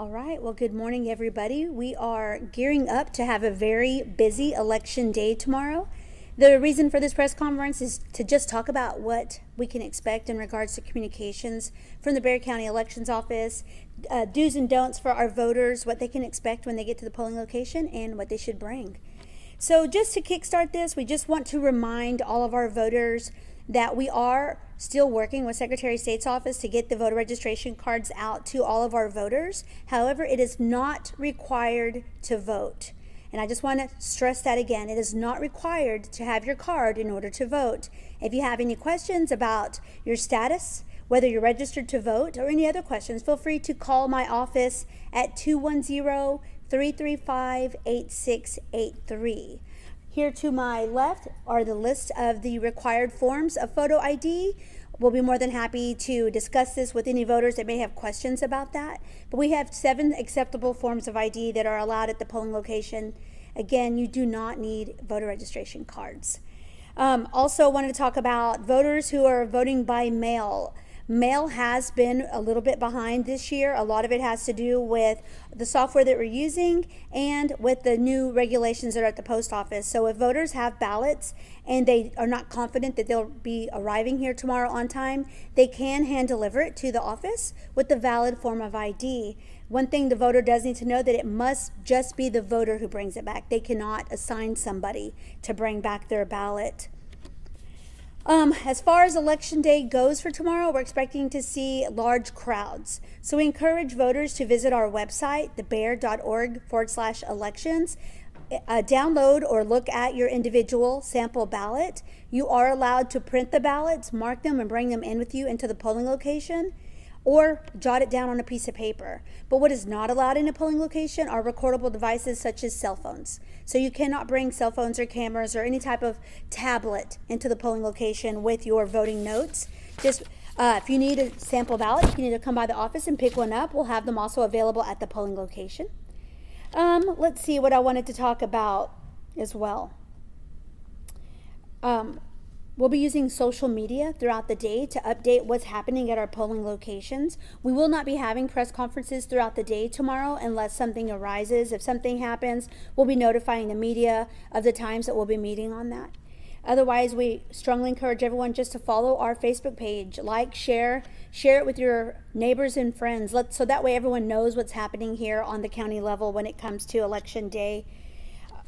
All right, well, good morning, everybody. We are gearing up to have a very busy election day tomorrow. The reason for this press conference is to just talk about what we can expect in regards to communications from the Bexar County Elections Office, do's and don'ts for our voters, what they can expect when they get to the polling location, and what they should bring. So just to kickstart this, we just want to remind all of our voters that we are still working with Secretary of State's office to get the voter registration cards out to all of our voters. However, it is not required to vote. And I just want to stress that again. It is not required to have your card in order to vote. If you have any questions about your status, whether you're registered to vote, or any other questions, feel free to call my office at 210-335-8683. Here to my left are the list of the required forms of photo ID. We'll be more than happy to discuss this with any voters that may have questions about that. But we have 7 acceptable forms of ID that are allowed at the polling location. Again, you do not need voter registration cards. Also wanted to talk about voters who are voting by mail. Mail has been a little bit behind this year. A lot of it has to do with the software that we're using and with the new regulations that are at the post office. So if voters have ballots and they are not confident that they'll be arriving here tomorrow on time, they can hand deliver it to the office with the valid form of ID. One thing the voter does need to know that it must just be the voter who brings it back. They cannot assign somebody to bring back their ballot. As far as election day goes for tomorrow, we're expecting to see large crowds. So we encourage voters to visit our website, thebear.org/elections. Download or look at your individual sample ballot. You are allowed to print the ballots, mark them, and bring them in with you into the polling location, or jot it down on a piece of paper. But what is not allowed in a polling location are recordable devices such as cell phones. So you cannot bring cell phones or cameras or any type of tablet into the polling location with your voting notes. Just if you need a sample ballot, you need to come by the office and pick one up. We'll have them also available at the polling location. Let's see what I wanted to talk about as well. We'll be using social media throughout the day to update what's happening at our polling locations. We will not be having press conferences throughout the day tomorrow unless something arises. If something happens, we'll be notifying the media of the times that we'll be meeting on that. Otherwise, we strongly encourage everyone just to follow our Facebook page, like, share it with your neighbors and friends, so that way everyone knows what's happening here on the county level when it comes to election day.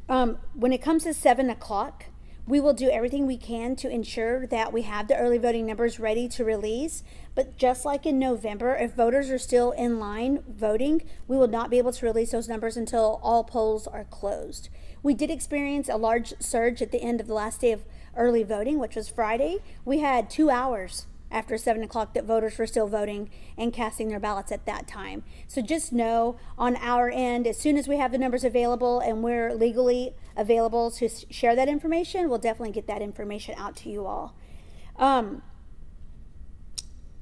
When it comes to 7 o'clock, we will do everything we can to ensure that we have the early voting numbers ready to release. But just like in November, if voters are still in line voting, we will not be able to release those numbers until all polls are closed. We did experience a large surge at the end of the last day of early voting, which was Friday. We had 2 hours after 7 o'clock that voters were still voting and casting their ballots at that time. So just know on our end, as soon as we have the numbers available and we're legally available to share that information, we'll definitely get that information out to you all.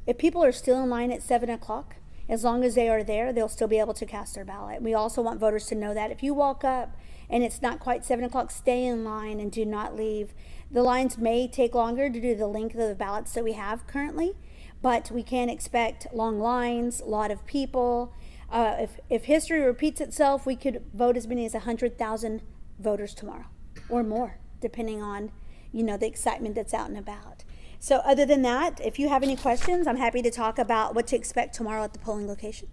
If people are still in line at 7 o'clock, as long as they are there, they'll still be able to cast their ballot. We also want voters to know that if you walk up and it's not quite 7 o'clock, stay in line and do not leave. The lines may take longer due to the length of the ballots that we have currently, but we can expect long lines, a lot of people. If history repeats itself, we could vote as many as 100,000 voters tomorrow or more, depending on, the excitement that's out and about. So other than that, if you have any questions, I'm happy to talk about what to expect tomorrow at the polling location.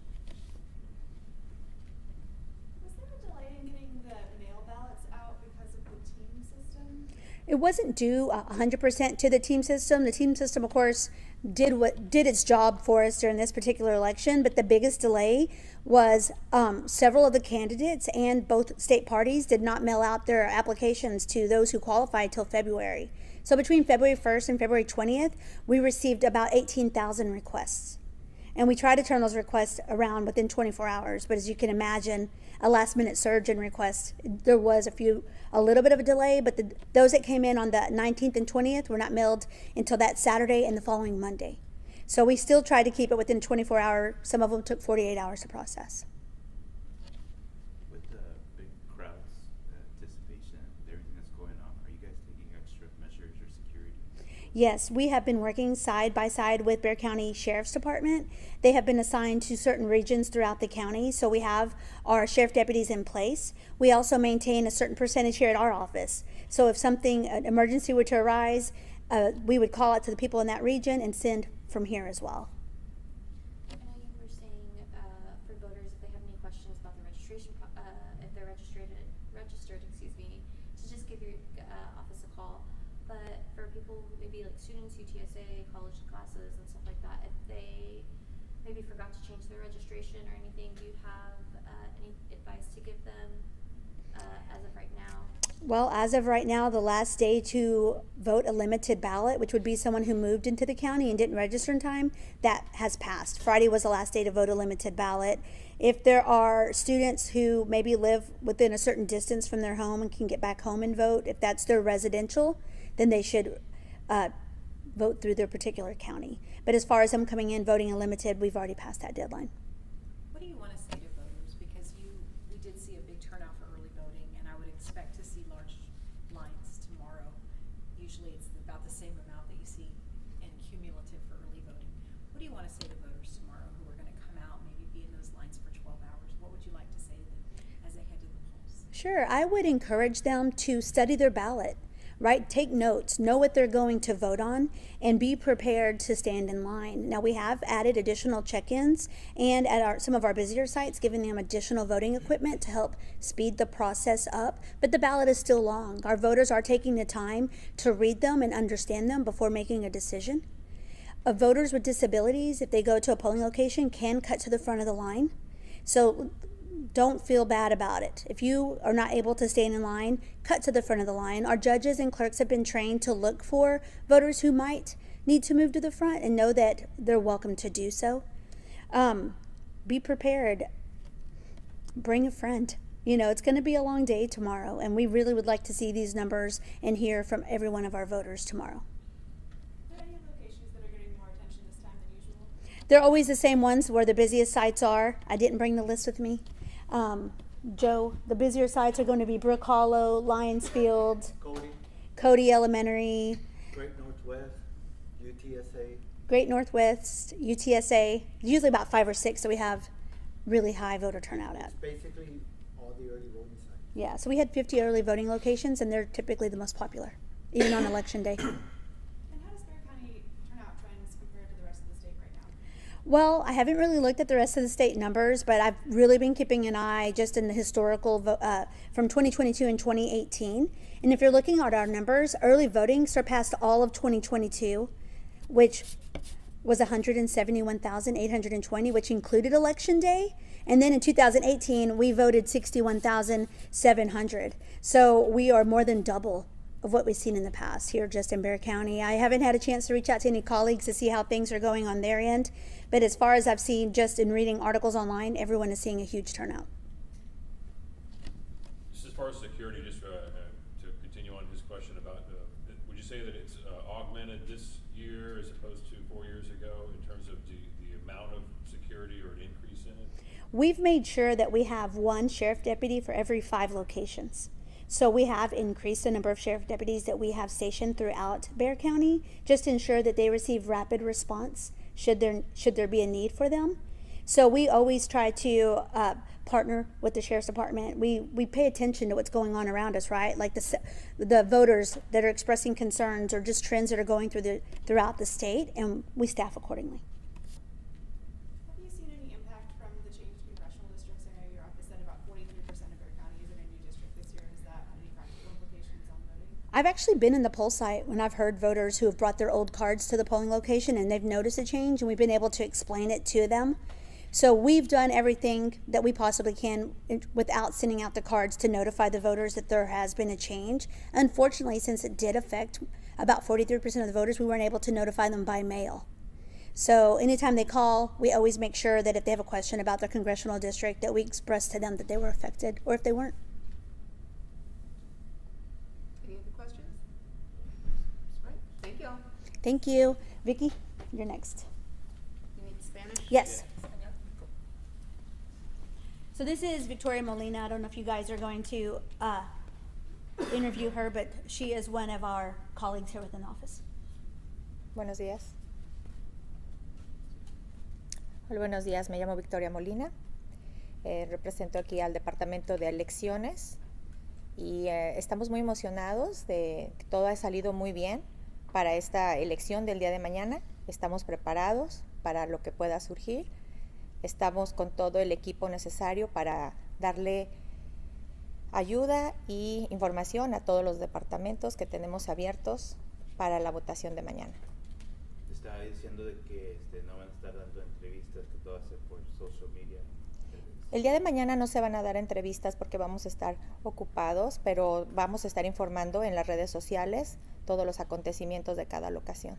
It wasn't due 100% to the team system. The team system, of course, did its job for us during this particular election, but the biggest delay was several of the candidates and both state parties did not mail out their applications to those who qualified till February. So between February 1st and February 20th, we received about 18,000 requests. And we try to turn those requests around within 24 hours. But as you can imagine, a last-minute surge in requests, there was a little bit of a delay, but those that came in on the 19th and 20th were not mailed until that Saturday and the following Monday. So we still tried to keep it within 24 hours. Some of them took 48 hours to process. With the big crowds, anticipation, everything that's going on, are you guys taking extra measures or security? Yes, we have been working side by side with Bexar County Sheriff's Department. They have been assigned to certain regions throughout the county, so we have our sheriff deputies in place. We also maintain a certain percentage here at our office. So if an emergency were to arise, we would call out to the people in that region and send from here as well. I know you were saying for voters, if they have any questions about the registration, if they're registered, to just give your office a call. But for people, maybe like students, UTSA, college classes, and stuff like that, if they maybe forgot to change their registration or anything, do you have any advice to give them as of right now? Well, as of right now, the last day to vote a limited ballot, which would be someone who moved into the county and didn't register in time, that has passed. Friday was the last day to vote a limited ballot. If there are students who maybe live within a certain distance from their home and can get back home and vote, if that's their residential, then they should vote through their particular county. But as far as them coming in, voting unlimited, we've already passed that deadline. What do you want to say to voters? Because we did see a big turnout for early voting, and I would expect to see large lines tomorrow. Usually it's about the same amount that you see in cumulative for early voting. What do you want to say to voters tomorrow who are going to come out, maybe be in those lines for 12 hours? What would you like to say to them as they head to the polls? Sure, I would encourage them to study their ballot. Right? Take notes, know what they're going to vote on, and be prepared to stand in line. Now, we have added additional check-ins and at some of our busier sites, giving them additional voting equipment to help speed the process up, but the ballot is still long. Our voters are taking the time to read them and understand them before making a decision. Voters with disabilities, if they go to a polling location, can cut to the front of the line. So don't feel bad about it. If you are not able to stand in line, cut to the front of the line. Our judges and clerks have been trained to look for voters who might need to move to the front and know that they're welcome to do so. Be prepared. Bring a friend. You know, it's going to be a long day tomorrow, and we really would like to see these numbers and hear from every one of our voters tomorrow. Are there any locations that are getting more attention this time than usual? They're always the same ones where the busiest sites are. I didn't bring the list with me. Joe, the busier sites are going to be Brook Hollow, Lions Field, Cody Elementary, Great Northwest, UTSA. Great Northwest, UTSA, usually about 5 or 6, so we have really high voter turnout at. It's basically all the early voting sites. Yeah, so we had 50 early voting locations, and they're typically the most popular, even on election day. And how does Bexar County turnout trends compare to the rest of the state right now? Well, I haven't really looked at the rest of the state numbers, but I've really been keeping an eye just in the historical from 2022 and 2018. And if you're looking at our numbers, early voting surpassed all of 2022, which was 171,820, which included election day. And then in 2018, we voted 61,700. So we are more than double of what we've seen in the past here just in Bexar County. I haven't had a chance to reach out to any colleagues to see how things are going on their end, but as far as I've seen just in reading articles online, everyone is seeing a huge turnout. Just as far as security, just to continue on his question about, would you say that it's augmented this year as opposed to 4 years ago in terms of the amount of security or an increase in it? We've made sure that we have one sheriff deputy for every 5 locations. So we have increased the number of sheriff deputies that we have stationed throughout Bexar County, just to ensure that they receive rapid response should there be a need for them. So we always try to partner with the Sheriff's Department. We pay attention to what's going on around us, right? Like the voters that are expressing concerns or just trends that are going throughout the state, and we staff accordingly. Have you seen any impact from the changed congressional districts? I know your office said about 43% of Bexar County is in a new district this year. Has that had any practical implications on voting? I've actually been in the poll site when I've heard voters who have brought their old cards to the polling location and they've noticed a change, and we've been able to explain it to them. So we've done everything that we possibly can without sending out the cards to notify the voters that there has been a change. Unfortunately, since it did affect about 43% of the voters, we weren't able to notify them by mail. So anytime they call, we always make sure that if they have a question about their congressional district, that we express to them that they were affected, or if they weren't. Any other questions? All right, thank you all. Thank you. Vicky, you're next. You need Spanish? Yes. Español. So this is Victoria Molina. I don't know if you guys are going to interview her, but she is one of our colleagues here within the office. Buenos días. Hola, buenos días. Me llamo Victoria Molina. Represento aquí al Departamento de Elecciones y estamos muy emocionados de que todo ha salido muy bien para esta elección del día de mañana. Estamos preparados para lo que pueda surgir. Estamos con todo el equipo necesario para darle ayuda y información a todos los departamentos que tenemos abiertos para la votación de mañana. Estaba diciendo de que no van a estar dando entrevistas, que todo va a ser por social media. El día de mañana no se van a dar entrevistas porque vamos a estar ocupados, pero vamos a estar informando en las redes sociales todos los acontecimientos de cada locación.